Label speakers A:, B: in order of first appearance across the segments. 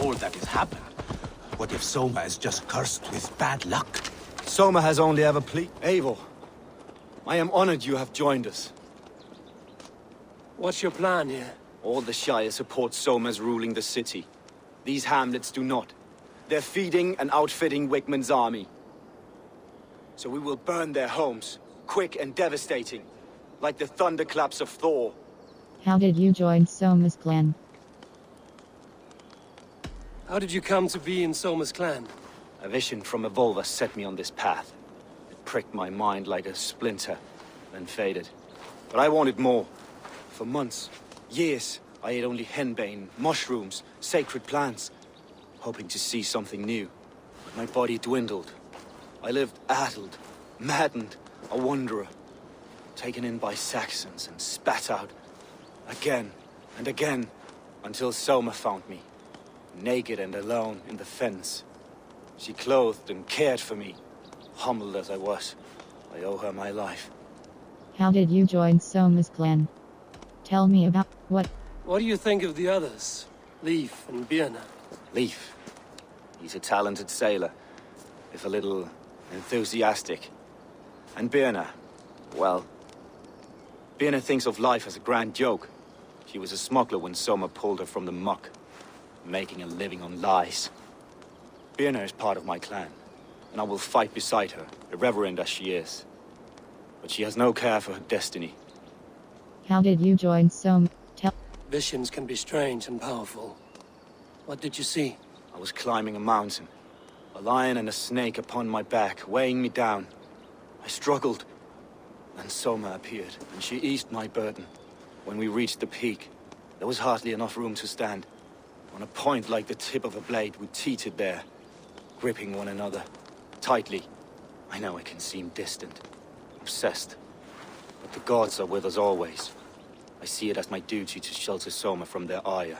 A: all that has happened. What if Soma is just cursed with bad luck?
B: Soma has only ever Eivor, I am honored you have joined us.
C: What's your plan here?
B: All the Shire support Soma's ruling the city. These hamlets do not. They're feeding and outfitting Wigmund's army. So we will burn their homes, quick and devastating, like the thunderclaps of Thor.
D: How did you join Soma's clan?
C: How did you come to be in Soma's clan?
B: A vision from Evolva set me on this path. It pricked my mind like a splinter, then faded. But I wanted more. For months, years, I ate only henbane, mushrooms, sacred plants, hoping to see something new. But my body dwindled. I lived addled, maddened, a wanderer, taken in by Saxons and spat out again and again, until Soma found me, naked and alone in the fens. She clothed and cared for me, humbled as I was. I owe her my life.
D: How did you join Soma's clan? Tell me about what...
C: What do you think of the others? Leif and Birna?
B: Leif. He's a talented sailor, if a little enthusiastic. And Birna, well... Birna thinks of life as a grand joke. She was a smuggler when Soma pulled her from the muck, making a living on lies. Birna is part of my clan, and I will fight beside her, irreverent as she is. But she has no care for her destiny.
D: How did you join Soma?
C: Visions can be strange and powerful. What did you see?
B: I was climbing a mountain. A lion and a snake upon my back, weighing me down. I struggled. Then Soma appeared, and she eased my burden. When we reached the peak, there was hardly enough room to stand. On a point like the tip of a blade, we teetered there, gripping one another, tightly. I know it can seem distant, obsessed, but the gods are with us always. I see it as my duty to shelter Soma from their ire.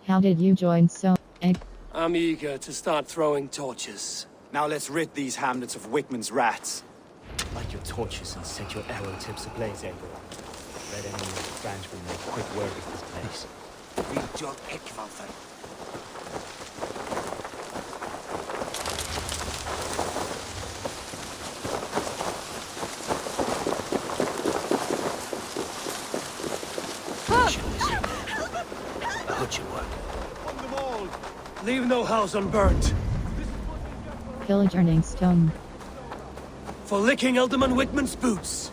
D: How did you join Soma?
C: I'm eager to start throwing torches.
B: Now let's rid these hamlets of Wigmund's rats. Light your torches and set your arrow tips ablaze, Eivor. Red enemy of the branch will make quick work of this place.
A: Read your Ekvalfen.
C: Leave no house unburnt.
D: Pillage earning stone.
C: For licking Elderman Wigmund's boots.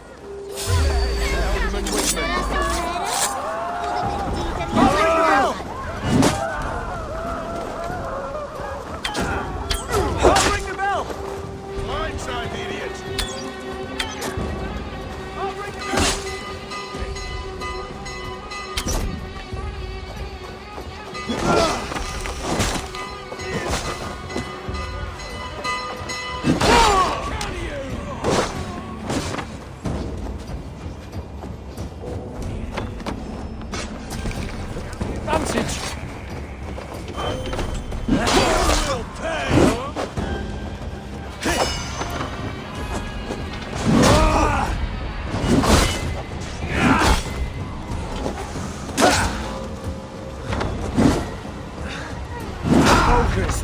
E: Elderman Wigmund.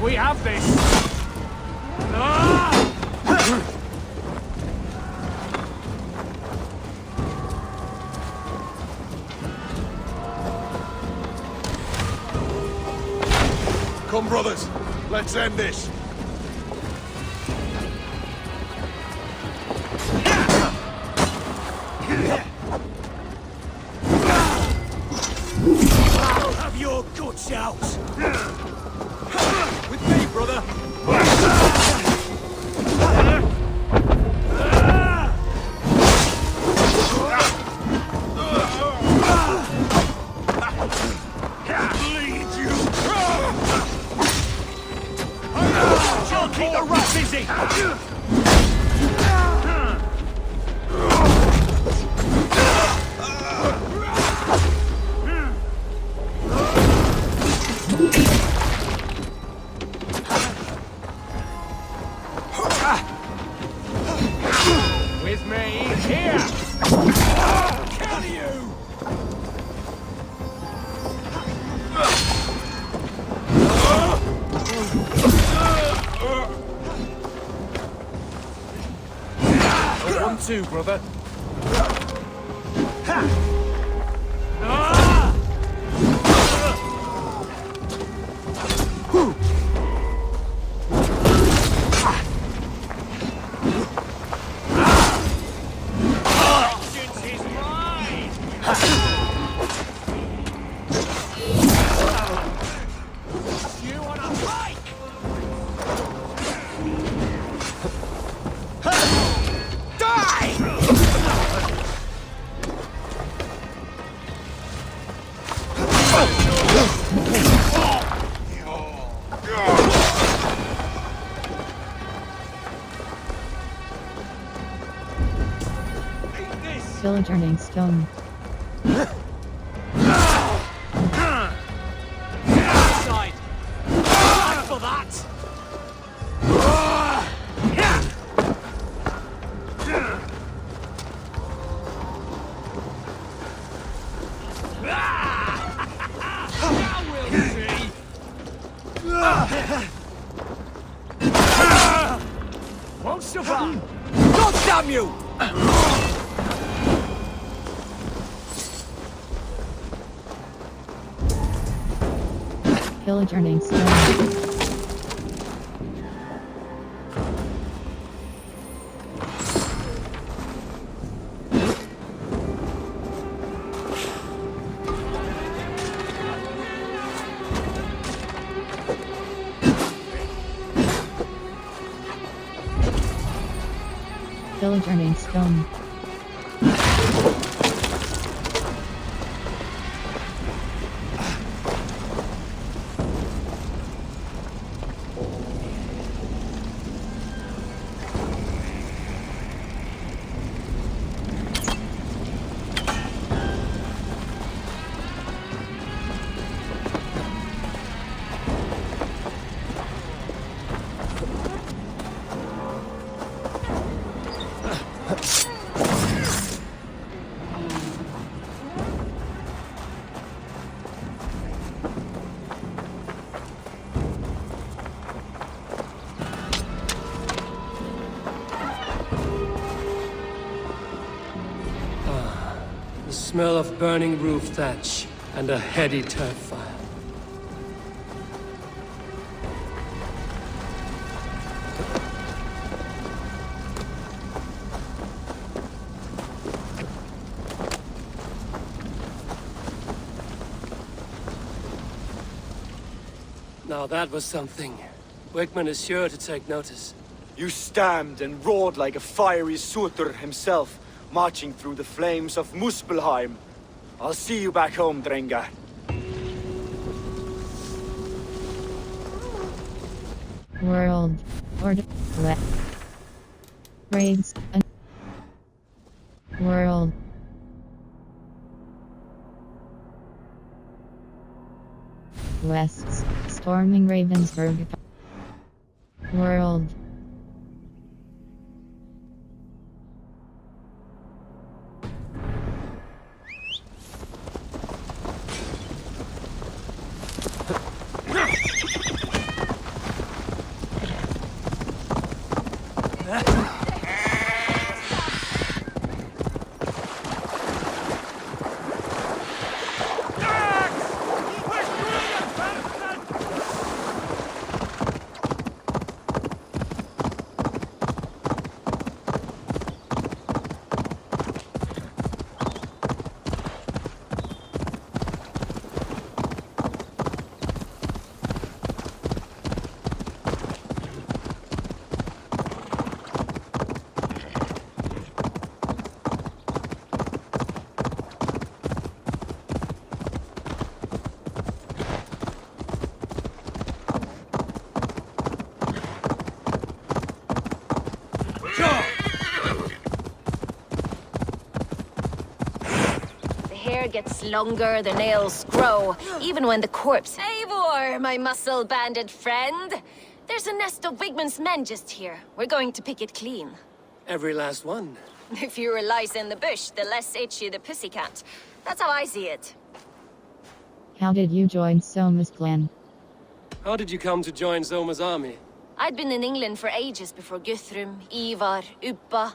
C: We have this!
E: Come, brothers, let's end this.
C: Have your guts out!
E: With me, brother.
C: Bleed you! She'll keep the rat busy!
E: With me, here! Can you? Round two, brother.
D: Village earning stone.
F: Side. Back for that. Now we'll see. Won't survive. God damn you!
D: Village earning stone. Village earning stone.
C: The smell of burning roof thatch and a heady turf fire. Now that was something. Wickman is sure to take notice.
B: You stamped and roared like a fiery Surtur himself, marching through the flames of Muspelheim. I'll see you back home, Drengar.
D: World. Order. Raids. World. Wests. Storming Ravensburg. World.
G: Gets longer, the nails grow, even when the corpse... Eivor, my muscle-banded friend! There's a nest of Wigman's men just here. We're going to pick it clean.
C: Every last one.
G: The fewer lice in the bush, the less itchy the pussycat. That's how I see it.
D: How did you join Soma's clan?
C: How did you come to join Zoma's army?
G: I'd been in England for ages before Guthrum, Ivar, Uppa.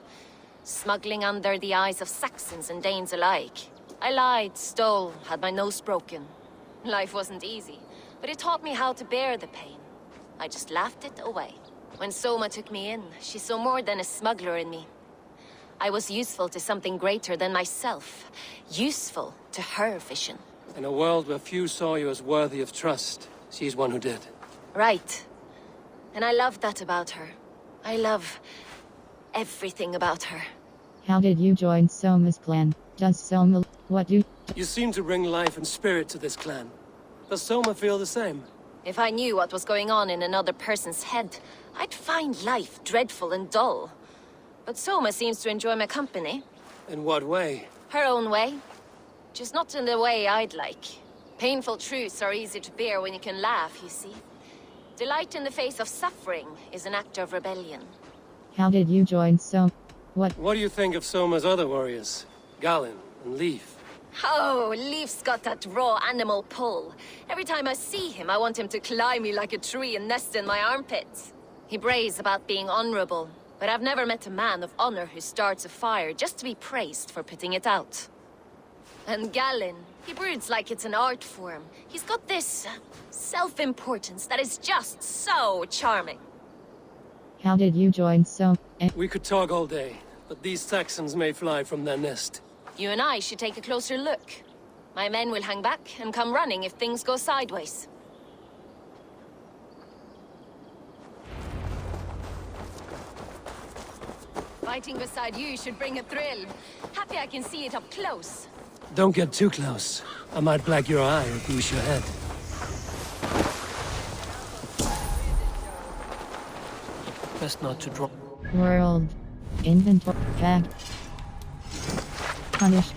G: smuggling under the eyes of Saxons and Danes alike. I lied, stole, had my nose broken. Life wasn't easy, but it taught me how to bear the pain. I just laughed it away. When Soma took me in, she saw more than a smuggler in me. I was useful to something greater than myself. Useful to her vision.
C: In a world where few saw you as worthy of trust, she's one who did.
G: Right. And I love that about her. I love everything about her.
D: How did you join Soma's clan? Does Soma... What do...
C: You seem to bring life and spirit to this clan. Does Soma feel the same?
G: If I knew what was going on in another person's head, I'd find life dreadful and dull. But Soma seems to enjoy my company.
C: In what way?
G: Her own way. Just not in the way I'd like. Painful truths are easy to bear when you can laugh, you see. Delight in the face of suffering is an act of rebellion.
D: How did you join Soma? What...
C: What do you think of Soma's other warriors? Galen and Leaf?
G: Oh, Leaf's got that raw animal pull. Every time I see him, I want him to climb me like a tree and nest in my armpits. He brays about being honorable, but I've never met a man of honor who starts a fire just to be praised for putting it out. And Galen, he broods like it's an art form. He's got this self-importance that is just so charming.
D: How did you join Soma?
C: We could talk all day, but these Saxons may fly from their nest.
G: You and I should take a closer look. My men will hang back and come running if things go sideways. Fighting beside you should bring a thrill. Happy I can see it up close.
C: Don't get too close. I might black your eye or goose your head. Best not to drop.
D: World. Inventory. Tag. Punish.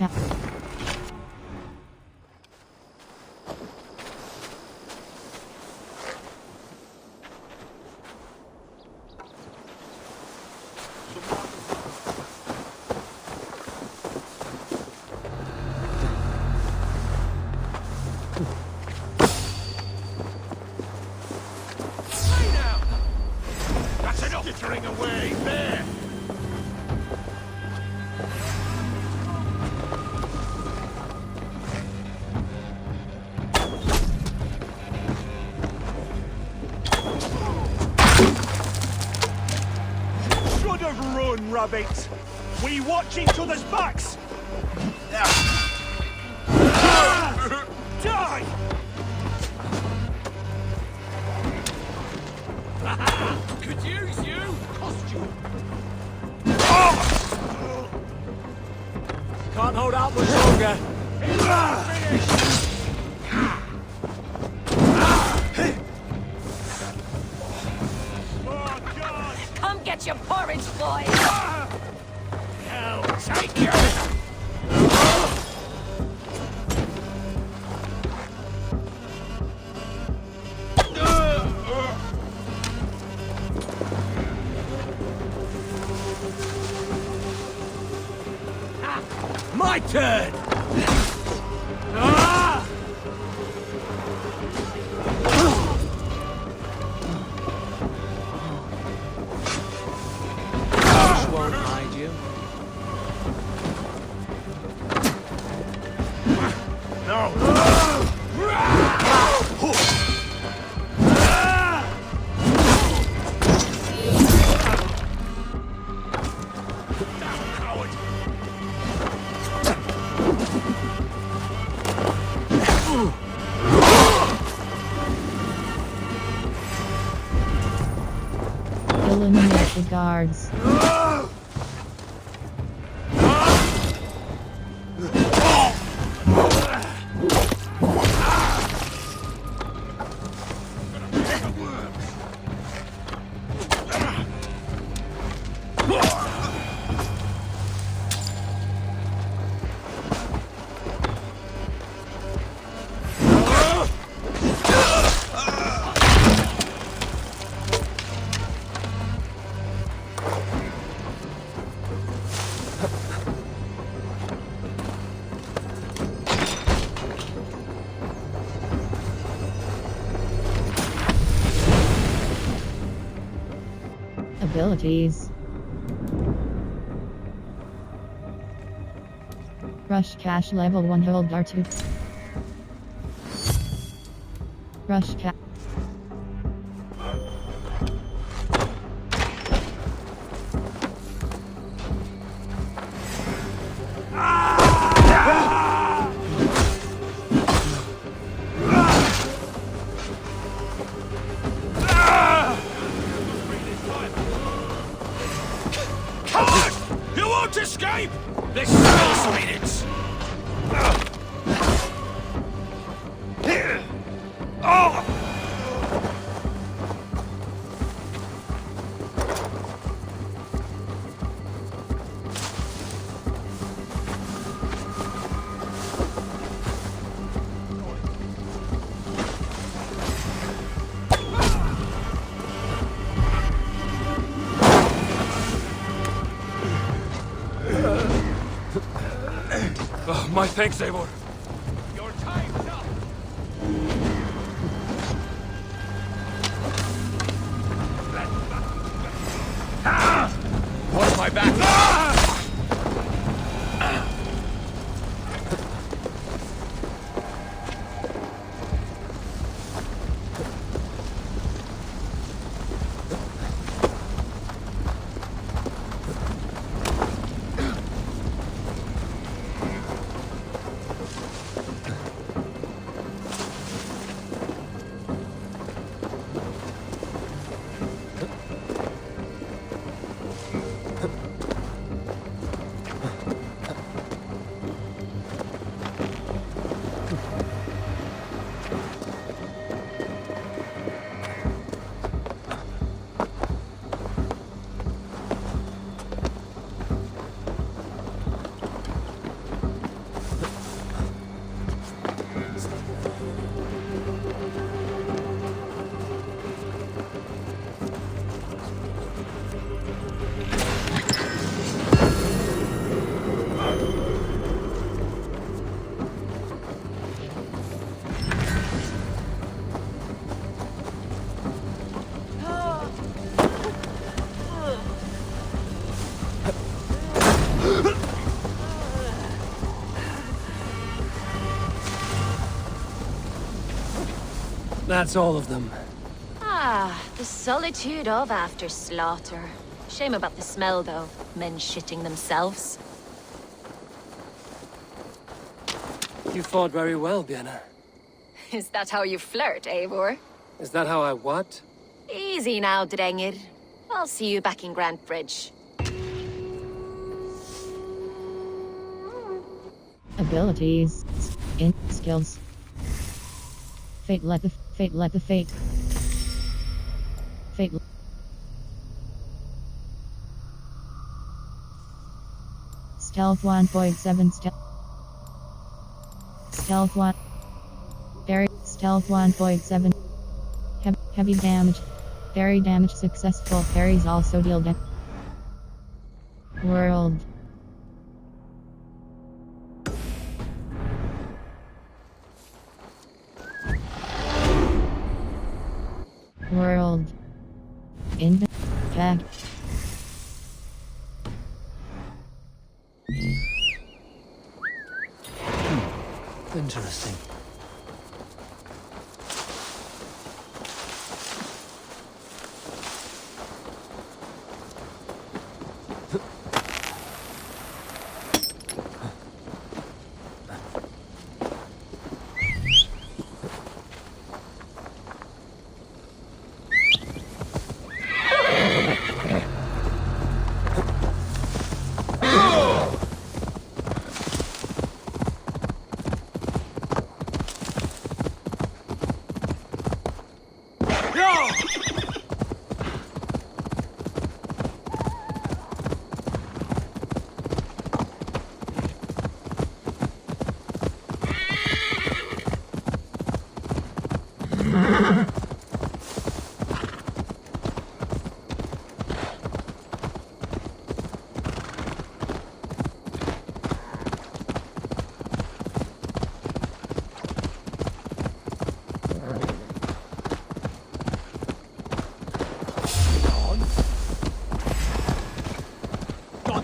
E: That's enough jittering away, there! Should have run, rabbit! We watch each other's backs! Die! Could use you! Costume!
F: Can't hold out much longer.
E: Oh, God!
G: Come get your porridge, boy!
E: Hell, take you!
F: My turn! Won't hide you.
D: Eliminate the guards. Abilities. Rush cash level 1 hold R2. Rush cash.
E: You won't escape! This spell minutes!
F: My thanks, Eivor.
E: Your time's up!
F: Watch my back.
C: That's all of them.
G: Ah, the solitude of after slaughter. Shame about the smell, though. Men shitting themselves.
C: You fought very well, Björn.
G: Is that how you flirt, Eivor?
C: Is that how I what?
G: Easy now, Drengir. I'll see you back in Grand Bridge.
D: Abilities. In skills. Fate let the fate. Fate. Stealth 1.7 Stealth 1. Very stealth 1.7. Heavy damage. Very damage successful. Fairies also deal damage. World. World. Tag.
C: Interesting.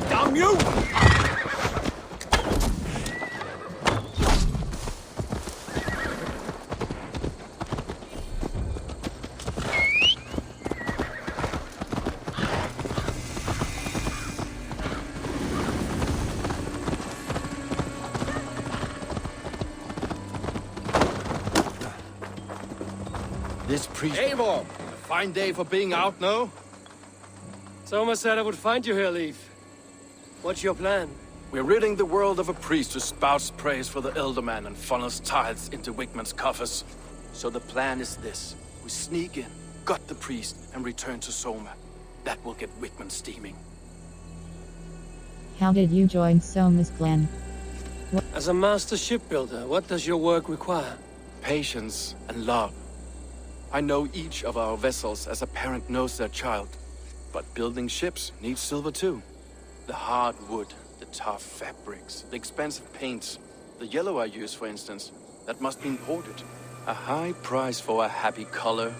E: Damn you!
H: This priest... Eivor! A fine day for being out, no?
C: Soma said I would find you here, Leaf. What's your plan?
H: We're ridding the world of a priest who spouts praise for the Elderman and funnels tithes into Wigman's coffers. So the plan is this. We sneak in, gut the priest, and return to Soma. That will get Wigman steaming.
D: How did you join Soma's clan?
C: As a master shipbuilder, what does your work require?
H: Patience and love. I know each of our vessels as a parent knows their child. But building ships needs silver too. The hard wood, the tough fabrics, the expensive paints. The yellow I use, for instance, that must be imported. A high price for a happy color.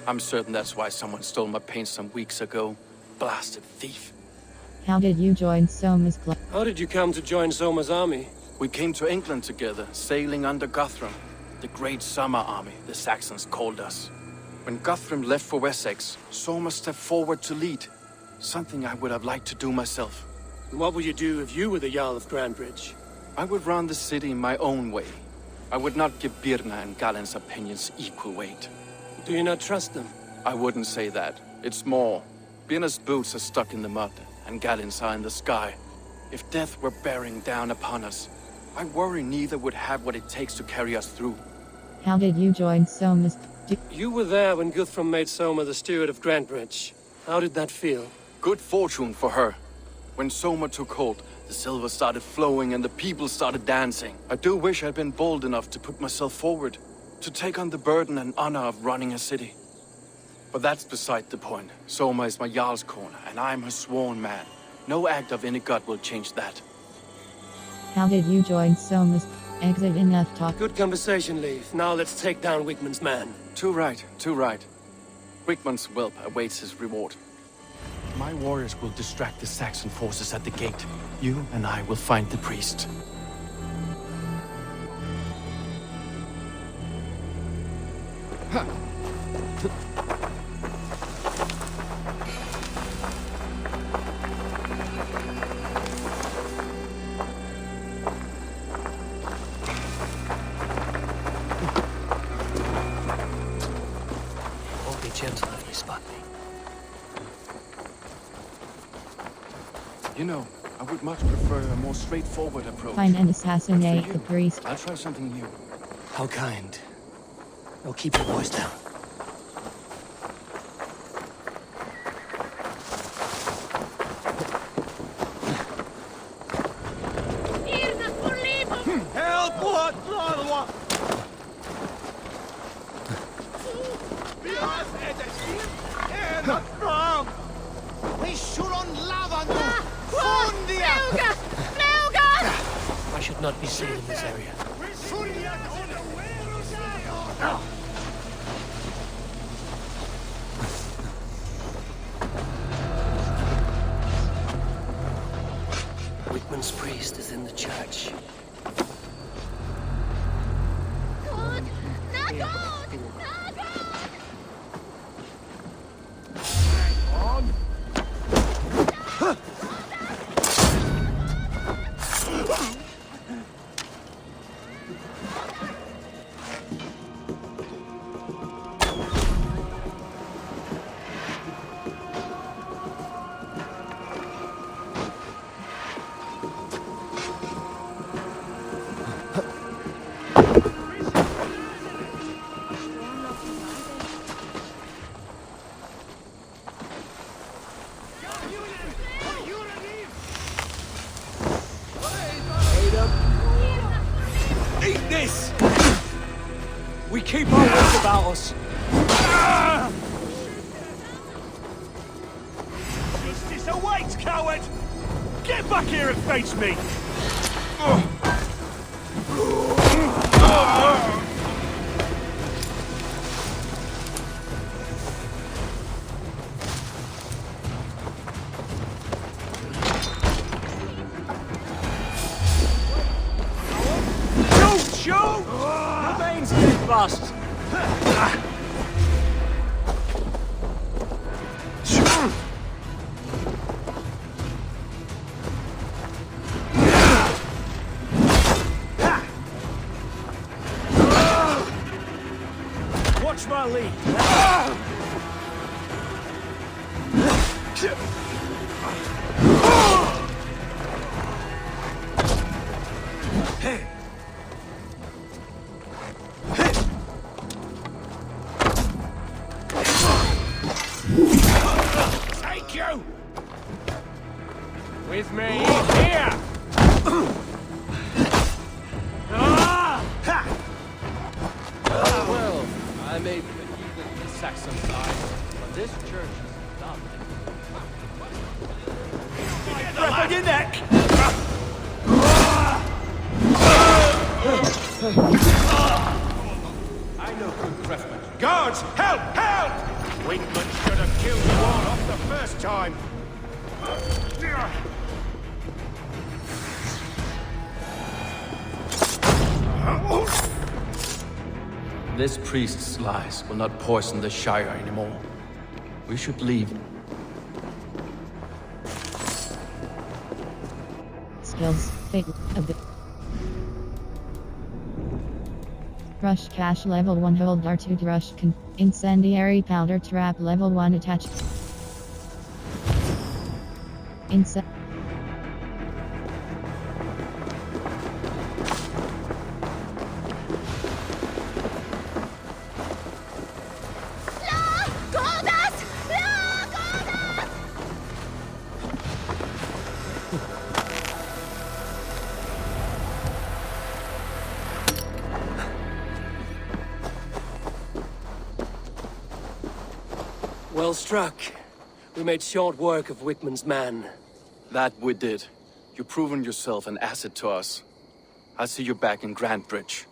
H: I'm certain that's why someone stole my paint some weeks ago. Blasted thief.
D: How did you join Soma's clan?
C: How did you come to join Soma's army?
H: We came to England together, sailing under Guthrum. The Great Summer Army, the Saxons called us. When Guthrum left for Wessex, Soma stepped forward to lead. Something I would have liked to do myself.
C: What would you do if you were the Jarl of Grandbridge?
H: I would run the city my own way. I would not give Birna and Galen's opinions equal weight.
C: Do you not trust them?
H: I wouldn't say that. It's more. Birna's boots are stuck in the mud, and Galen's are in the sky. If death were bearing down upon us, I worry neither would have what it takes to carry us through.
D: How did you join Soma's...
C: You were there when Guthrum made Soma the steward of Grandbridge. How did that feel?
H: Good fortune for her. When Soma took hold, the silver started flowing and the people started dancing. I do wish I'd been bold enough to put myself forward, to take on the burden and honor of running a city. But that's beside the point. Soma is my Jarl's corner, and I'm her sworn man. No act of any god will change that.
D: How did you join Soma's... Exit enough talk.
C: Good conversation, Leaf. Now let's take down Wigman's man.
H: Too right, too right. Wigman's whelp awaits his reward. My warriors will distract the Saxon forces at the gate. You and I will find the priest. You know, I would much prefer a more straightforward approach.
D: Find and assassinate the priest.
H: I'll try something new.
C: How kind. Now keep your voice down.
E: Help! What?
C: I should not be seen in this area. Wigman's priest is in the church.
E: Eat this! We keep our wits about us. Justice awaits, coward! Get back here and face me! Shoot!
F: Remain steadfast.
E: Watch
F: Watch my lead.
E: Take you!
F: With me, here!
I: Well, I may be the heathen on the Saxon side, but this church is dumb.
E: Breath on your neck!
I: I know good craftsmanship.
E: Guards, help! Help! Wingman should have killed you all off the first time.
H: This priest's lies will not poison the Shire anymore. We should leave.
D: Skills. Fate of the Rush cache level 1 hold R2 to rush incendiary powder trap level 1 attached.
C: Well struck. We made short work of Wickman's man.
H: That we did. You've proven yourself an asset to us. I'll see you back in Grantbridge.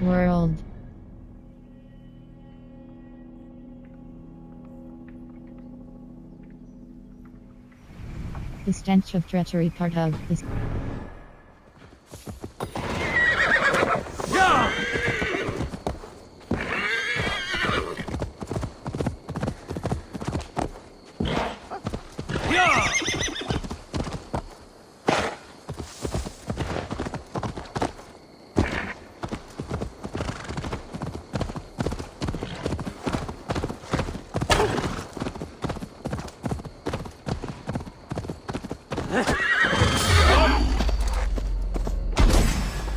D: World. The stench of treachery part of this.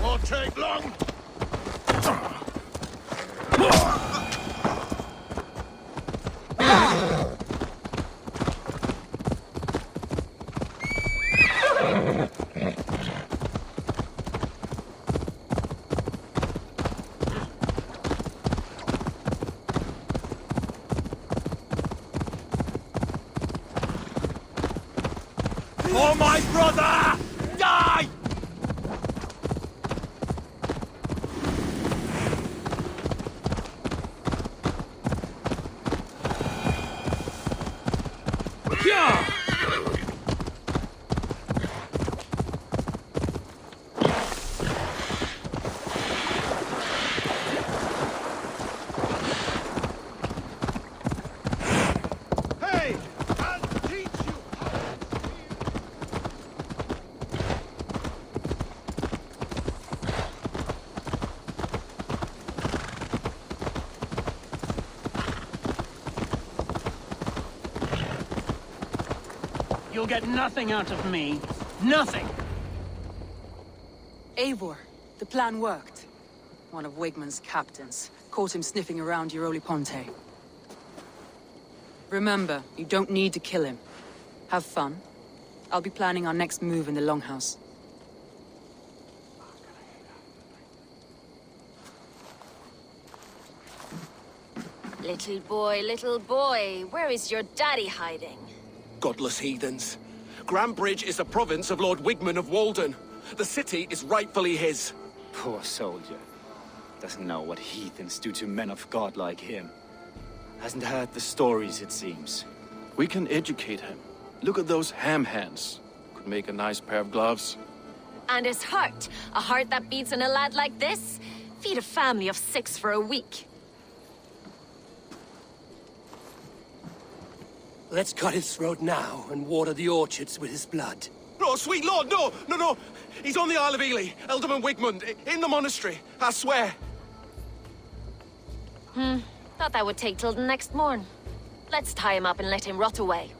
E: Won't take long. For my brother! Die! Hey! I'll teach you how to
J: You'll get nothing out of me. Nothing!
K: Eivor, the plan worked. One of Wigman's captains caught him sniffing around Euroli Ponte. Remember, you don't need to kill him. Have fun. I'll be planning our next move in the Longhouse.
G: Little boy, where is your daddy hiding?
L: Godless heathens. Grantbridge is a province of Lord Wigman of Walden. The city is rightfully his.
B: Poor soldier. Doesn't know what heathens do to men of God like him. Hasn't heard the stories, it seems.
H: We can educate him. Look at those ham hands. Could make a nice pair of gloves.
G: And his heart. A heart that beats in a lad like this? Feed a family of 6 for a week.
C: Let's cut his throat now and water the orchards with his blood.
L: Oh, sweet lord, no! He's on the Isle of Ely, Ealdorman Wigmund, in the monastery, I swear.
G: Thought that would take till the next morn. Let's tie him up and let him rot away.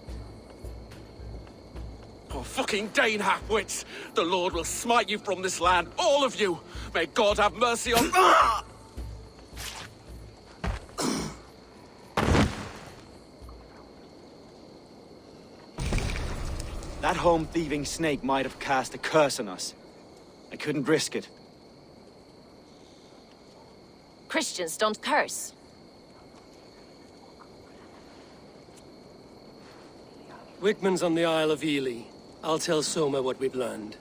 L: Oh, fucking Dane half-wits! The Lord will smite you from this land, all of you! May God have mercy on...
B: That home-thieving snake might have cast a curse on us. I couldn't risk it.
G: Christians don't curse.
C: Wigman's on the Isle of Ely. I'll tell Soma what we've learned.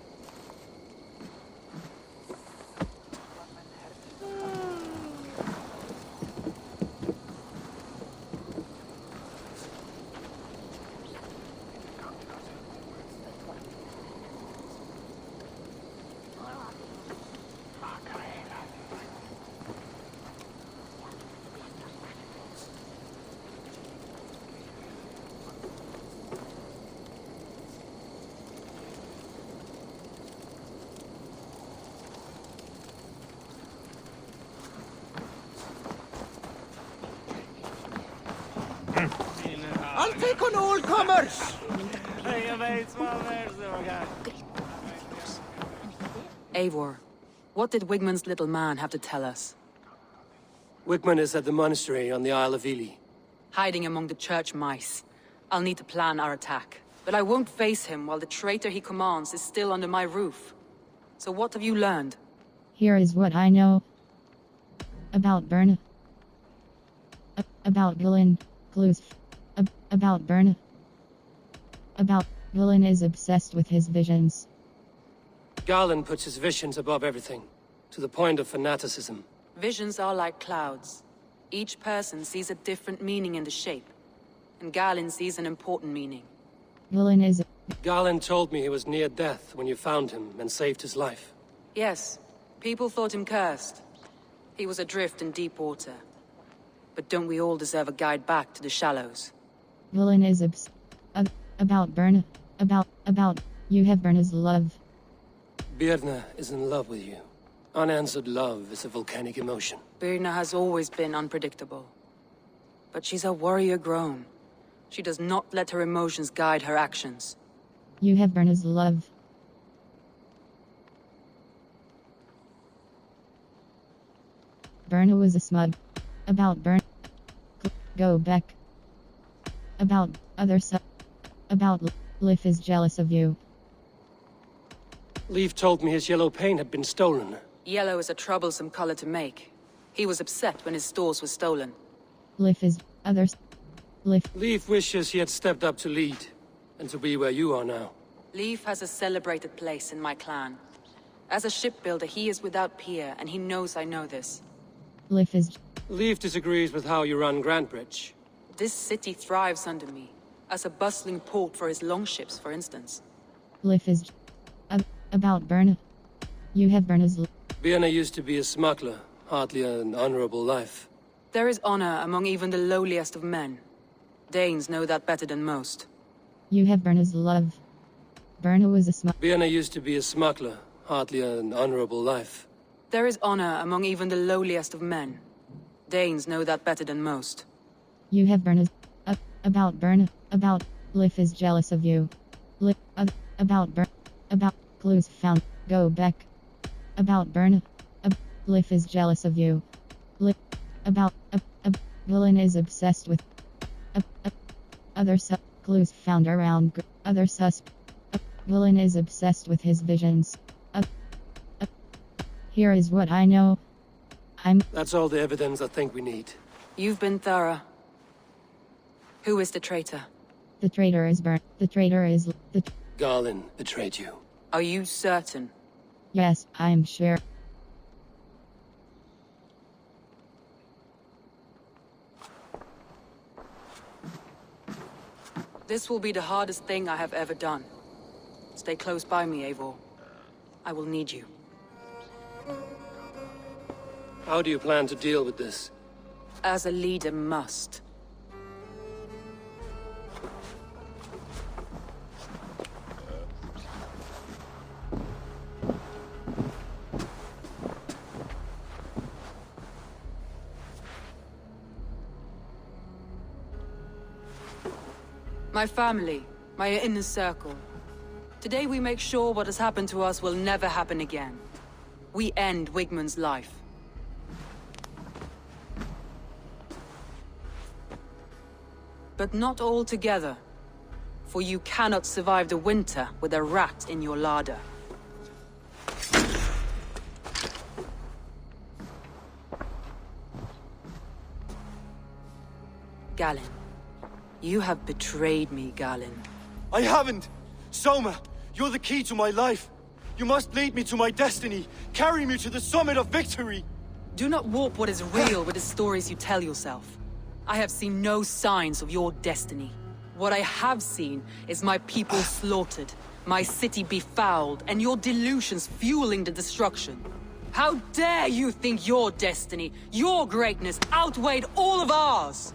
F: I'll take on all comers!
K: Eivor, what did Wigmund's little man have to tell us?
C: Wigman is at the monastery on the Isle of Ely.
K: Hiding among the church mice. I'll need to plan our attack. But I won't face him while the traitor he commands is still under my roof. So what have you learned?
D: Here is what I know. About Berna. About Gillen. Clues. About Berna. About Gillen is obsessed with his visions.
C: Garland puts his visions above everything, to the point of fanaticism.
K: Visions are like clouds. Each person sees a different meaning in the shape. And Galen sees an important meaning.
D: Gillen is...
C: Garland told me he was near death when you found him and saved his life.
K: Yes, people thought him cursed. He was adrift in deep water. But don't we all deserve a guide back to the shallows?
D: Gillen is about Berna. About... You have Berna's love.
C: Birna is in love with you. Unanswered love is a volcanic emotion.
K: Birna has always been unpredictable. But she's a warrior grown. She does not let her emotions guide her actions.
D: You have Berna's love. Berna was a smug. About Berna. Go back. About other stuff. About Lif is jealous of you.
C: Leaf told me his yellow paint had been stolen.
K: Yellow is a troublesome color to make. He was upset when his stores were stolen.
D: Lif is others.
C: Leaf wishes he had stepped up to lead, and to be where you are now.
K: Leaf has a celebrated place in my clan. As a shipbuilder, he is without peer, and he knows I know this.
C: Leaf disagrees with how you run Grantbridge.
K: This city thrives under me, as a bustling port for his longships, for instance.
D: Lif is... about Berna. You have Berna's...
C: Birna used to be a smuggler, hardly an honorable life.
K: There is honor among even the lowliest of men. Danes know that better than most.
D: You have Berna's love. Berna was a smuggler.
C: Birna used to be a smuggler, hardly an honorable life.
K: There is honor among even the lowliest of men. Danes know that better than most.
D: You have Berna's... about Berna. About... Lif is jealous of you. About Berna. About... Clues found. Go back. About Berna. Lif is jealous of you. About... Gillen is obsessed with... other clues found around... other Gillen is obsessed with his visions. Here is what I know.
C: That's all the evidence I think we need.
K: You've been thorough. Who is the traitor?
D: The traitor is Bern. The traitor is...
C: Garland betrayed you.
K: Are you certain?
D: Yes, I am sure.
K: This will be the hardest thing I have ever done. Stay close by me, Eivor. I will need you.
C: How do you plan to deal with this?
K: As a leader must. My family, my inner circle. Today we make sure what has happened to us will never happen again. We end Wigmund's life. But not all together. For you cannot survive the winter with a rat in your larder. Galen. You have betrayed me, Galen.
B: I haven't! Soma, you're the key to my life. You must lead me to my destiny. Carry me to the summit of victory.
K: Do not warp what is real with the stories you tell yourself. I have seen no signs of your destiny. What I have seen is my people slaughtered, my city befouled, and your delusions fueling the destruction. How dare you think your destiny, your greatness, outweighed all of ours?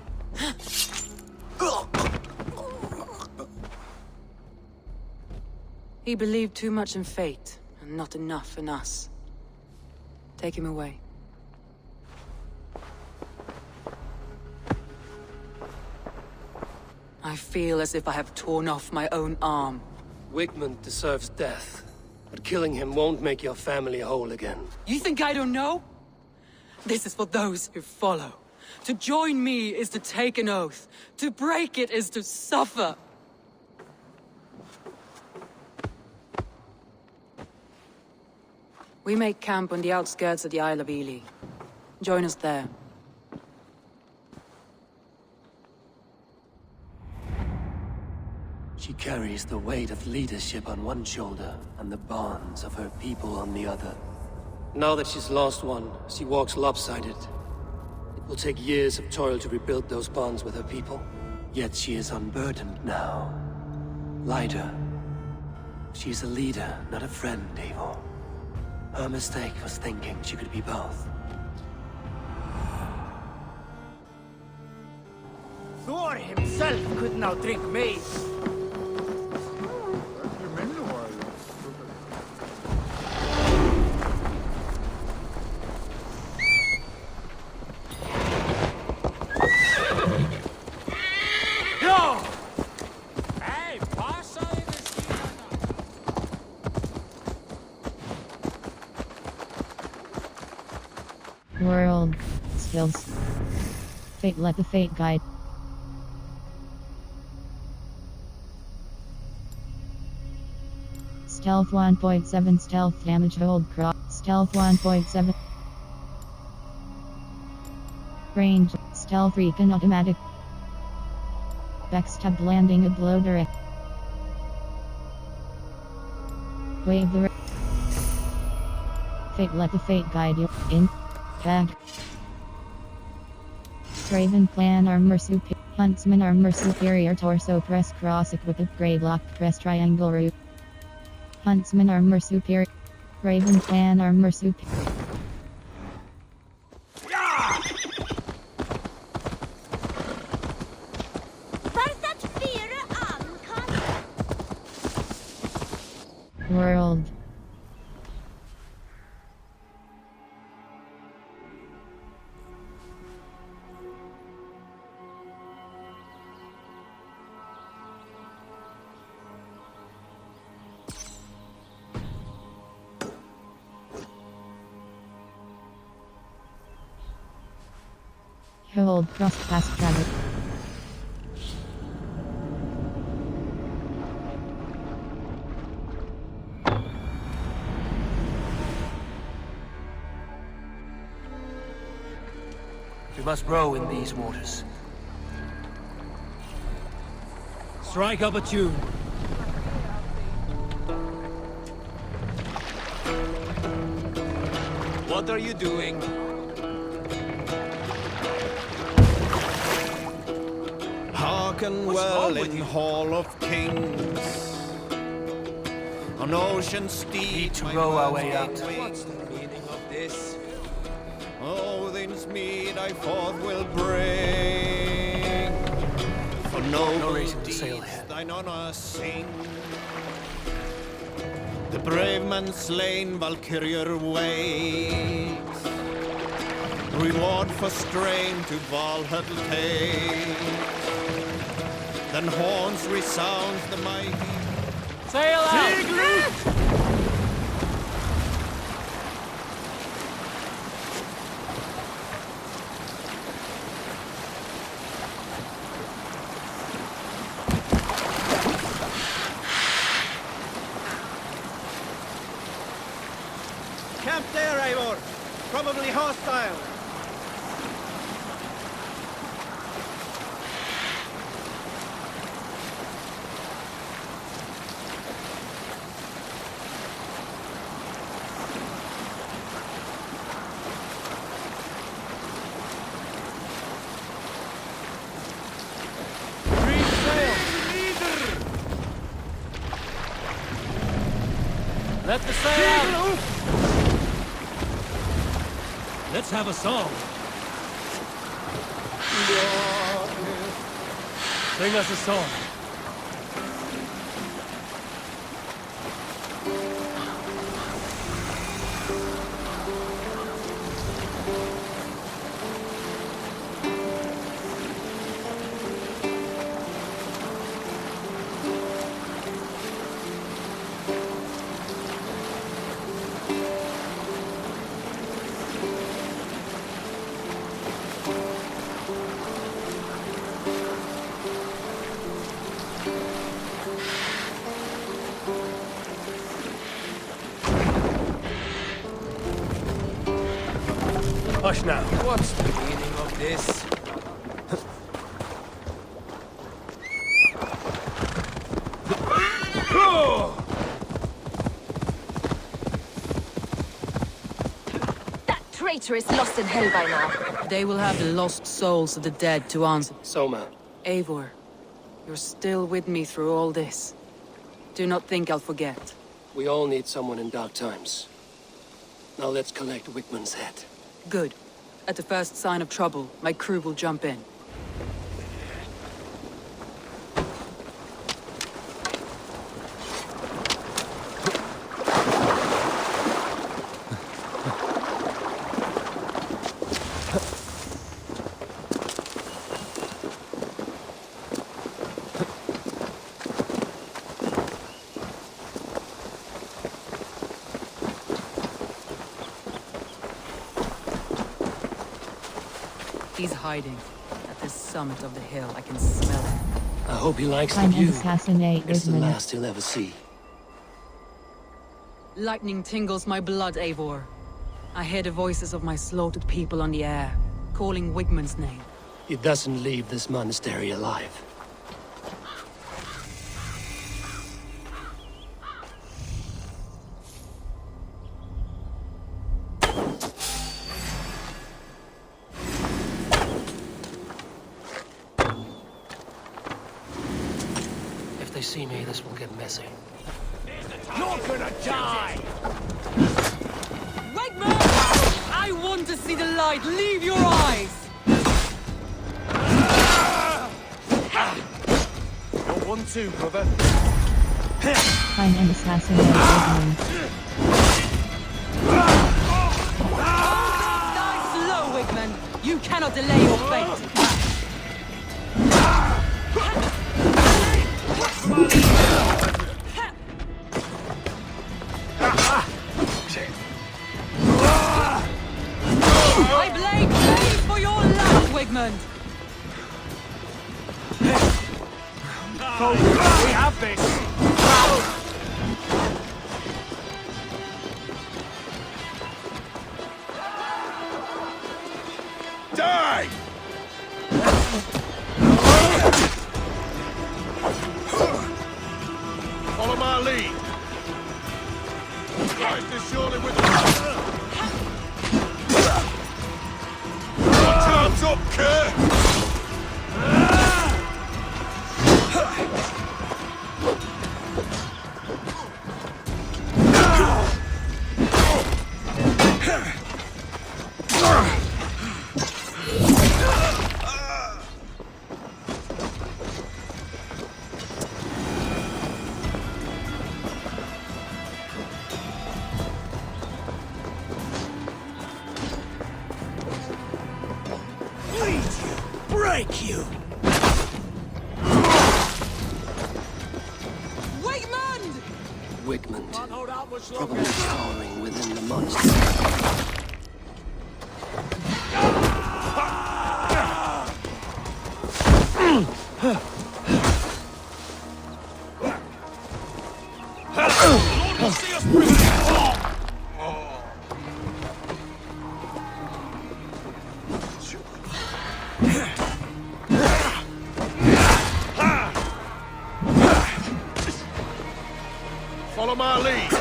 K: He believed too much in fate, and not enough in us. Take him away. I feel as if I have torn off my own arm.
C: Wigmund deserves death, but killing him won't make your family whole again.
K: You think I don't know? This is for those who follow. To join me is to take an oath. To break it is to suffer. We make camp on the outskirts of the Isle of Ely. Join us there.
C: She carries the weight of leadership on one shoulder and the bonds of her people on the other. Now that she's lost one, she walks lopsided. It will take years of toil to rebuild those bonds with her people. Yet she is unburdened now. Lighter. She's a leader, not a friend, Eivor. Her mistake was thinking she could be both.
F: Thor himself could not drink me.
D: World. Skills. Fate, let the fate guide. Stealth 1.7 Stealth damage hold cross. Stealth 1.7 Range. Stealth recon automatic. Backstab landing a blow direct. Wave the Fate, let the fate guide you. In. Bag. Raven Clan Armor Superior. Huntsman Armor Superior Torso Press Cross Equipped Upgrade Lock Press Triangle Root. Huntsman Armor Superior. Raven Clan Armor Superior. World. Hold cross fast travel.
C: We must row in these waters.
J: Strike up a tune.
L: What are you doing?
M: Hearken well in Hall of Kings. On ocean steep,
C: Need to row our way out.
L: What's the meaning of this?
M: Odin's mead I forth will bring. For no
C: reason to sail here.
M: thine honor sing. The brave man slain Valkyrier waits. Reward for strain to Valhalla take. Then horns resounds the mighty.
I: Sail out!
F: Camp there, Eivor. Probably hostile.
I: Let the sail out! Let's have a song. Sing us a song. Hush now.
F: What's the meaning of this?
G: That traitor is lost in hell by now.
K: They will have the lost souls of the dead to answer.
C: Soma.
K: Eivor, you're still with me through all this. Do not think I'll forget.
C: We all need someone in dark times. Now let's collect Wigmund's head.
K: Good. At the first sign of trouble, my crew will jump in. He's hiding. At the summit of the hill, I can smell him.
C: I hope he likes the
D: Find and
C: view.
D: assassinate
C: It's the
D: Wigmund.
C: last he'll ever see.
K: Lightning tingles my blood, Eivor. I hear the voices of my slaughtered people on the air, calling Wigmund's name.
C: He doesn't leave this monastery alive. If they see me, this will get messy.
F: You're gonna die!
K: Wigmund! I want to see the light! Leave your eyes!
F: You're one too, brother.
D: Find and assassinate Wigmund.
K: Die slow, Wigmund! You cannot delay your fate! I blade praise for your life, Wigmund!
E: We have this!
F: Die! Follow my lead. Christ is surely with us. Time's up, Kerr!
E: Bleed you! Break you!
C: predicament. Probably cowering within the monster.
M: Follow my lead.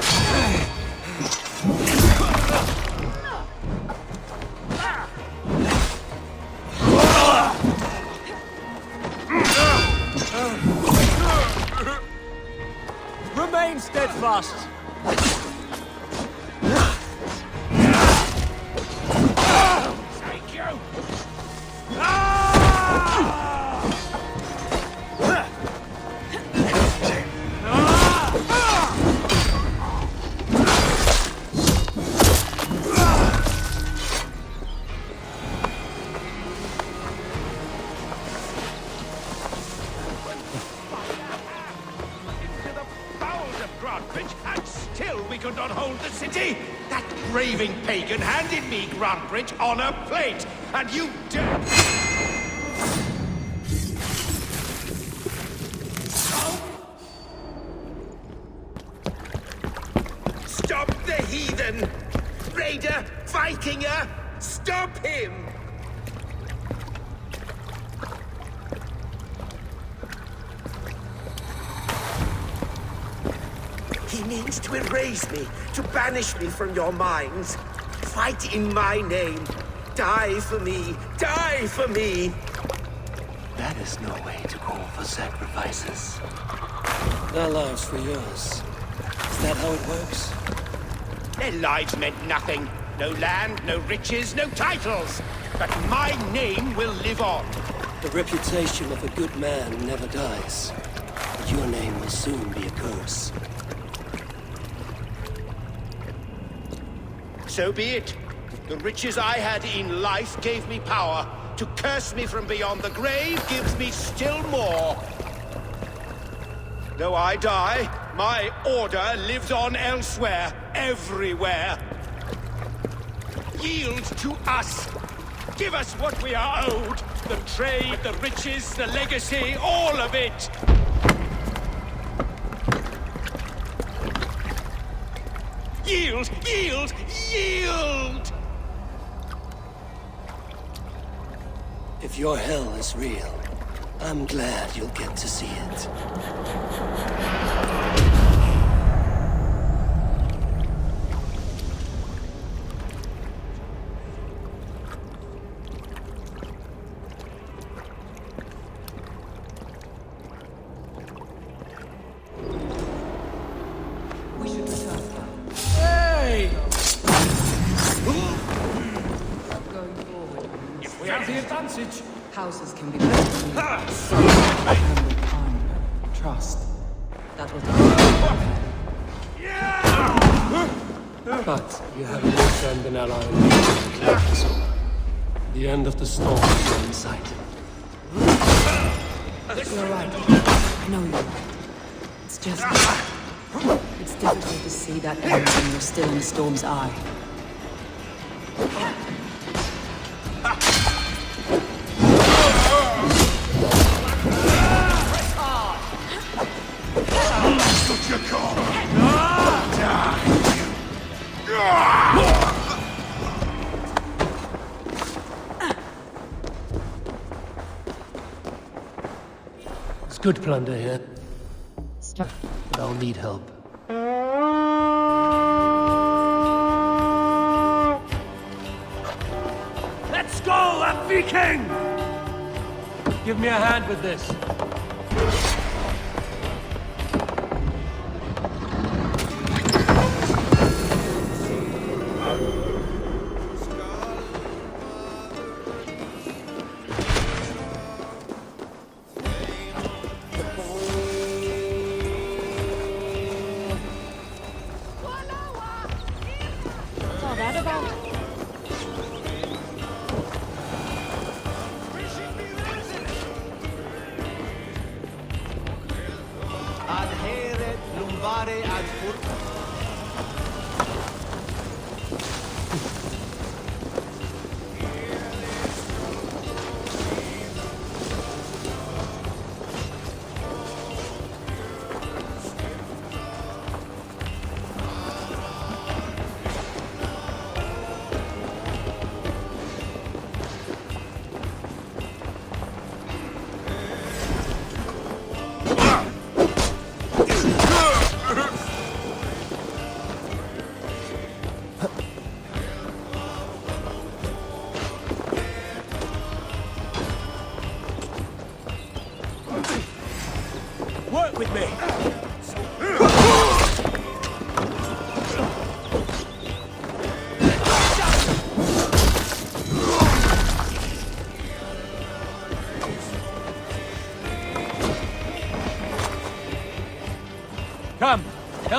F: Remain steadfast.
E: And still we could not hold the city! That raving pagan handed me Grantbridge on a plate, and you dare... Stop the heathen! Raider! Vikinger! Stop him! He means to erase me, to banish me from your minds. Fight in my name. Die for me. Die for me.
C: That is no way to call for sacrifices. Their lives for yours. Is that how it works?
E: Their lives meant nothing. No land, no riches, no titles. But my name will live on.
C: The reputation of a good man never dies. But your name will soon be a curse.
E: So be it. The riches I had in life gave me power. To curse me from beyond the grave gives me still more. Though I die, my order lives on elsewhere, everywhere. Yield to us. Give us what we are owed. The trade, the riches, the legacy, all of it. Yield! Yield! Yield!
C: If your hell is real, I'm glad you'll get to see it.
K: Houses can be built. Some can be armed. Trust. That will take.
C: But you have a new friend and ally in me. The end of the storm is in sight.
K: You're right. I know you. It's just... It's difficult to see that end when you're still in the storm's eye.
C: It's good plunder here.
D: Stop.
C: But I'll need help.
F: Let's go, a Viking! Give me a hand with this.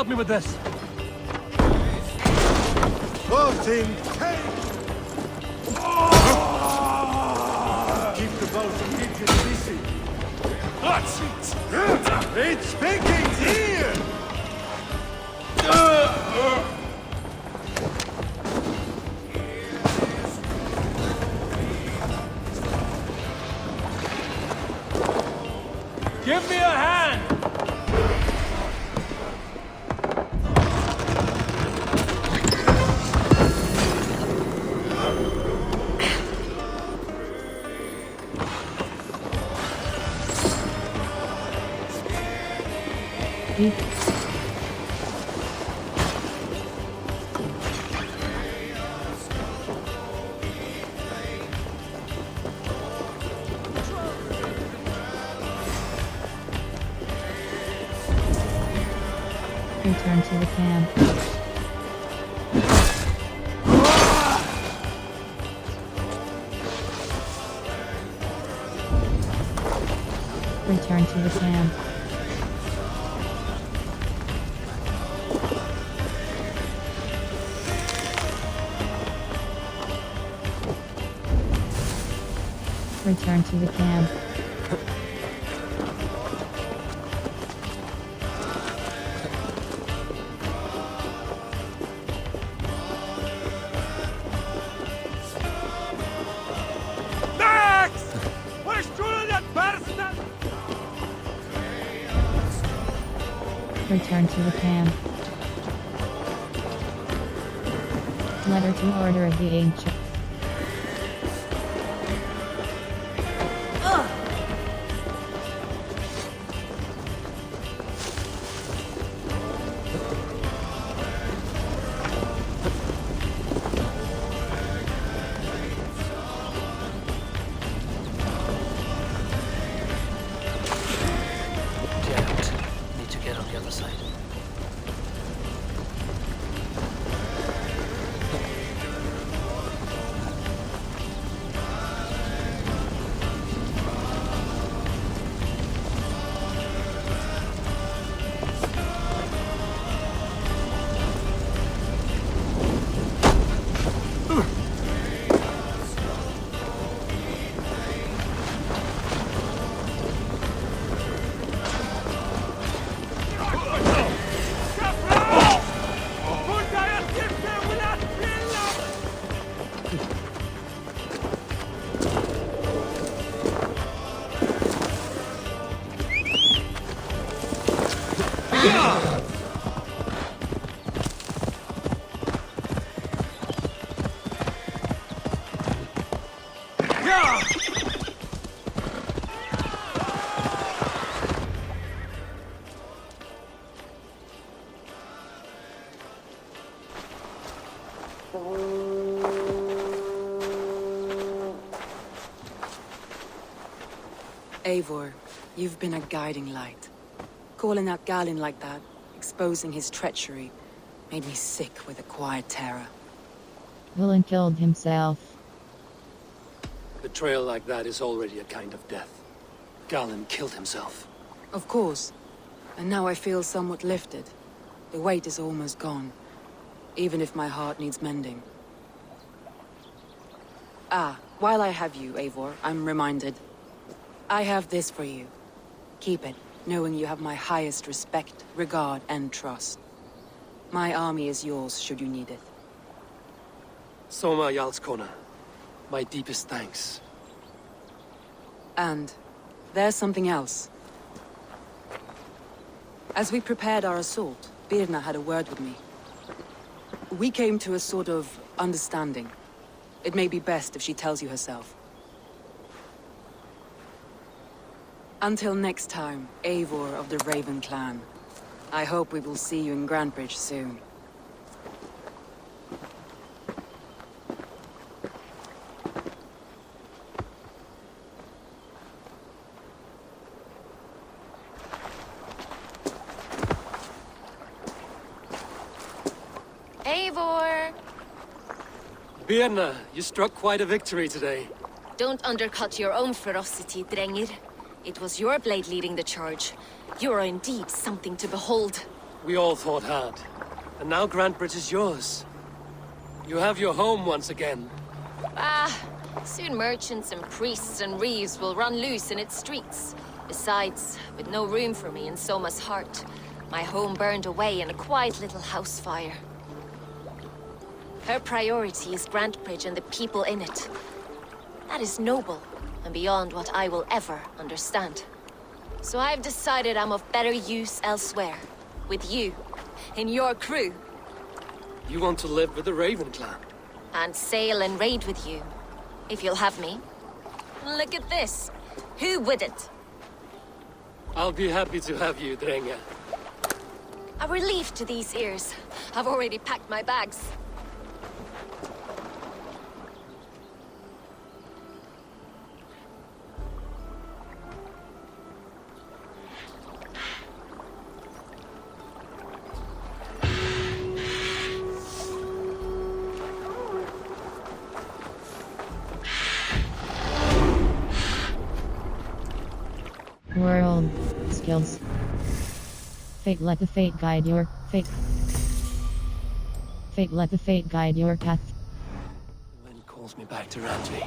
F: help me with this.
M: Voting take! Keep the boat from getting busy. That's it! It's speaking here!
F: Give me a hand!
D: Return to the camp. Return to the camp. Return to the camp. Return to the camp. Letter to Order of the Ancient.
K: Eivor, you've been a guiding light. Calling out Galinn like that, exposing his treachery, made me sick with a quiet terror.
D: Villain killed himself.
C: Betrayal like that is already a kind of death. Galinn killed himself.
K: Of course. And now I feel somewhat lifted. The weight is almost gone. Even if my heart needs mending. Ah, while I have you, Eivor, I'm reminded. I have this for you. Keep it, knowing you have my highest respect, regard, and trust. My army is yours, should you need it.
C: Soma Jarlskona. My deepest thanks.
K: And there's something else. As we prepared our assault, Birna had a word with me. We came to a sort of understanding. It may be best if she tells you herself. Until next time, Eivor of the Raven Clan. I hope we will see you in Grantebridge soon.
G: Eivor!
C: Birna, you struck quite a victory today.
G: Don't undercut your own ferocity, Drengir. It was your blade leading the charge. You are indeed something to behold.
C: We all fought hard. And now Grantbridge is yours. You have your home once again.
G: Soon merchants and priests and reeves will run loose in its streets. Besides, with no room for me in Soma's heart, my home burned away in a quiet little house fire. Her priority is Grantbridge and the people in it. That is noble, and beyond what I will ever understand. So I've decided I'm of better use elsewhere. With you, in your crew.
C: You want to live with the Raven clan?
G: And sail and raid with you, if you'll have me. Look at this. Who wouldn't?
C: I'll be happy to have you, Drenga.
G: A relief to these ears. I've already packed my bags.
D: World skills. Fate, let the fate guide your fate. Fate, let the fate guide your path.
C: The wind calls me back to Randvi.